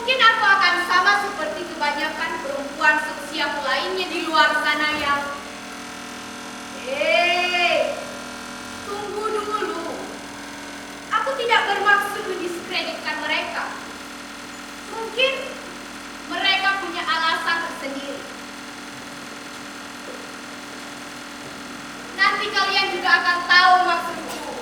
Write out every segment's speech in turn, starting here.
Mungkin aku akan sama seperti kebanyakan perempuan seusiaku lainnya di luar sana yang... Tunggu dulu. Aku tidak bermaksud mendiskreditkan mereka. Mungkin mereka punya alasan tersendiri. Nanti kalian juga akan tahu maksudku.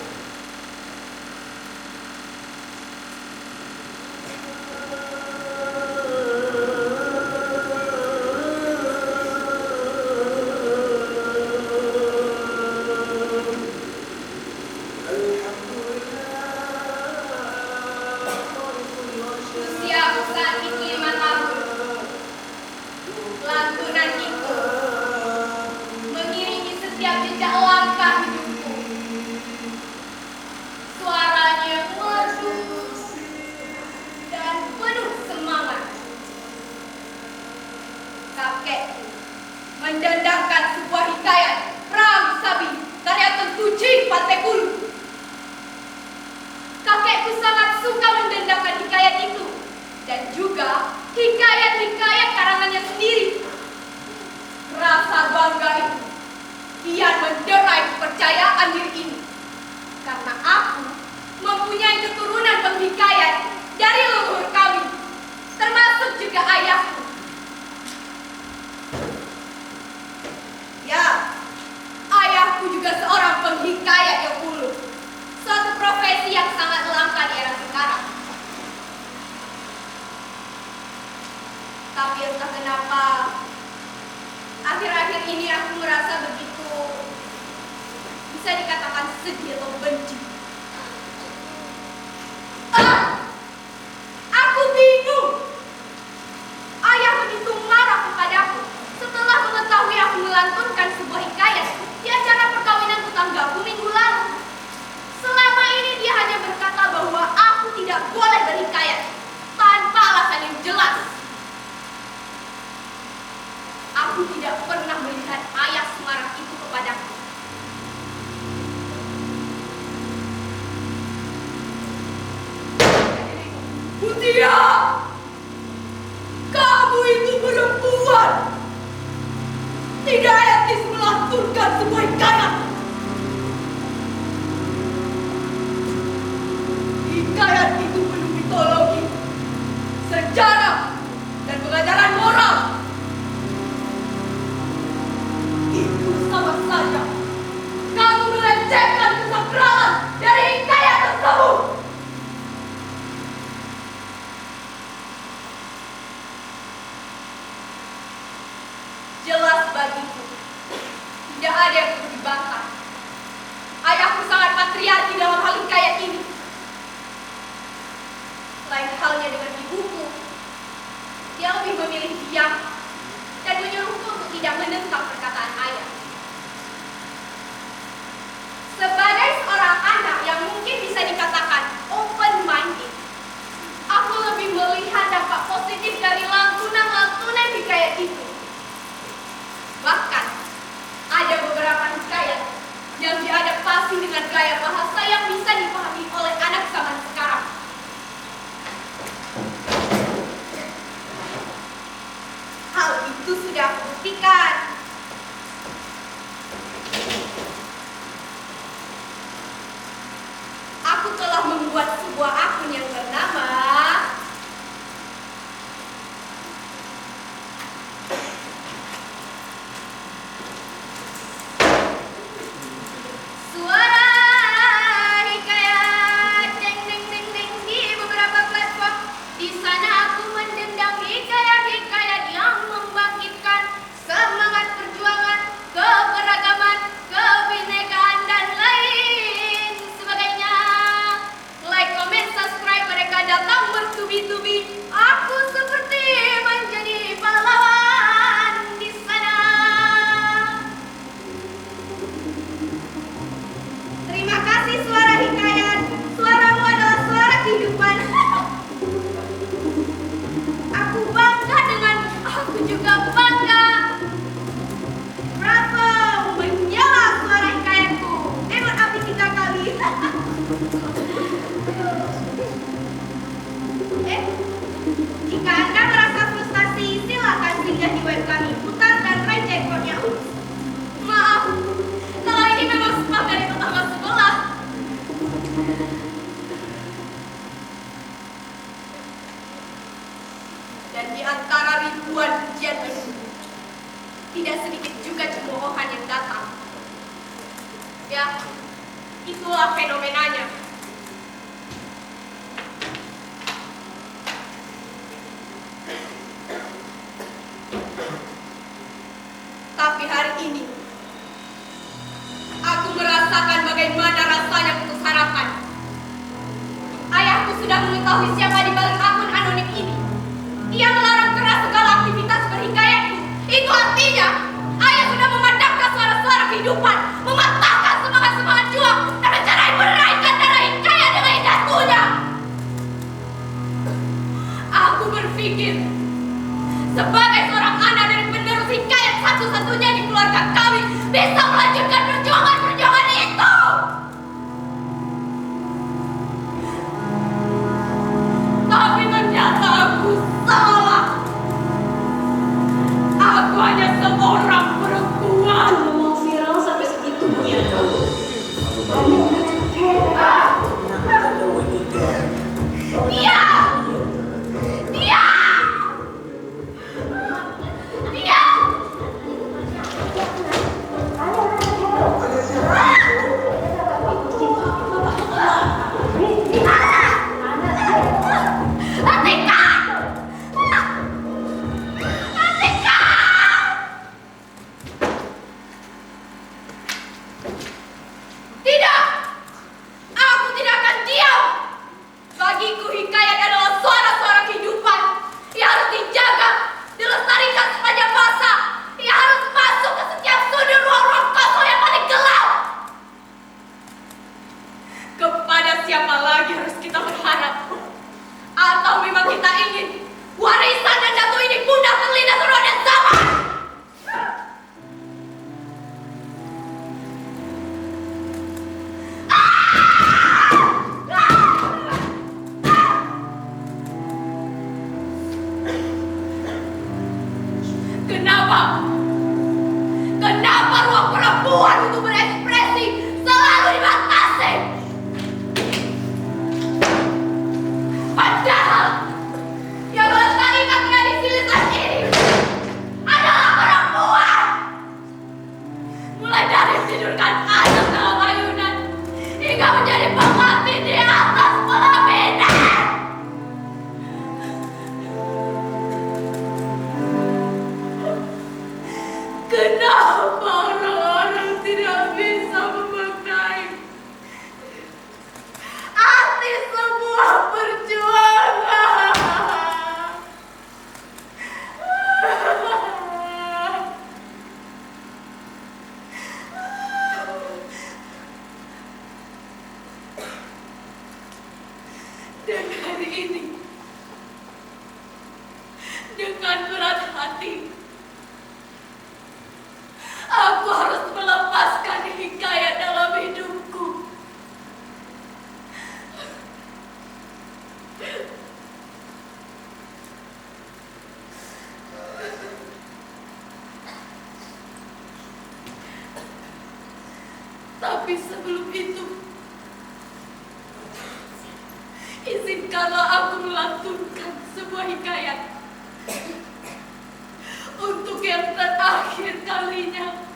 Mendendangkan sebuah hikayat Perang Sabi karya Tengku Ji Patekulu. Kakekku sangat suka mendendangkan hikayat itu dan juga hikayat-hikayat karangannya sendiri. Rasa bangga itu kian menderai kepercayaan diri ini karena aku mempunyai keturunan penghikayat dari leluhur kami, termasuk juga ayahku. Ya, ayahku juga seorang penghikayat yang ulung. Suatu profesi yang sangat langka di era sekarang. Tapi entah kenapa, akhir-akhir ini aku merasa begitu, bisa dikatakan sedih atau benci. Aku bingung. Ayah begitu marah kepadaku setelah mengetahui aku melantunkan sebuah hikayat di acara perkawinan tetanggaku minggu lalu. Selama ini dia hanya berkata bahwa aku tidak boleh berhikayat tanpa alasan yang jelas. Aku tidak pernah melihat ayah semarah itu kepadaku. Mutia, kamu itu perempuan. Tidak etis melantunkan sebuah hikayat. Hikayat itu penuh mitologi, sejarah, dan pengajaran moral. Itu sama saja kamu melecehkan kesakralan dari hikayat tersebut. Jelas bagiku, tidak ada yang perlu dibantah. Ayahku sangat patriarki dalam hal hikayat ini. Lain halnya dengan ibuku, dia lebih memilih diam dan menyuruhku untuk tidak menentang perkataan ayah. Sebagai seorang anak yang mungkin bisa dikatakan open-minded, aku lebih melihat dampak positif dari lantunan-lantunan hikayat itu. Bahkan, ada beberapa hikayat yang diadaptasi dengan gaya bahasa yang bisa dipahami oleh anak zaman sekarang. Hal itu sudah aku buktikan. Aku telah membuat sebuah akun yang bernama Suara Hikayat. Deng deng deng deng di beberapa platform. Di sana aku mendendang hikayat-hikayat yang membangkitkan semangat perjuangan, keberagaman, kebinekaan, dan lain sebagainya. Like, comment, subscribe, mereka datang bertubi-tubi. Aku seperti menjadi pahlawan di sana. Terima kasih Suara Hikayat. Suaramu adalah suara kehidupan. Aku bangga Dan di antara ribuan pujian itu, tidak sedikit juga cemoohan yang datang. Ya, itulah fenomenanya. Tapi hari ini, aku merasakan bagaimana rasanya putus harapan. Ayahku sudah mengetahui siapa di balik akun anonim ini. Ia melarang keras segala aktivitas berhikayatku. Itu artinya, ayah sudah memadamkan suara-suara kehidupan, mematahkan semangat-semangat juang, dan mencerai beraikan darah hikayat dengan indahnya. Aku berpikir, sebagai seorang anak dari penerus hikayat satu-satunya di keluarga kami, bisa melanjutkan perjuangan-perjuangan itu. Tapi ternyata aku salah. Aku hanya seorang perempuan. Mau viral sampai segitunya kamu. Dia! Dia! Dia! Atika! Atika! Tidak! Aku tidak akan diam! Bagiku hikayat adalah suara-suara kehidupan yang harus dijaga, dilestarikan sepanjang masa. Yang harus masuk ke setiap sudut ruang-ruang kosong yang paling gelap. Kepada siapa lagi harus kita berharap? Atau memang kita ingin warisan dan datu ini punah terlindas roda zaman? Kenapa? Kenapa ruang perempuan untuk berekspresi selalu dibatasi? Padahal yang melestarikan tradisi lisan ini adalah perempuan. Mulai dari tidurkan anak dalam ayunan hingga menjadi pengantin di atas pelaminan. Kenapa orang-orang tidak bisa memaknai arti sebuah perjuangan? Dan hari ini, dengan berat hati, aku harus melepaskan hikayat dalam hidupku. Tapi sebelum itu, izinkanlah aku melantunkan sebuah hikayat untuk yang terakhir kalinya.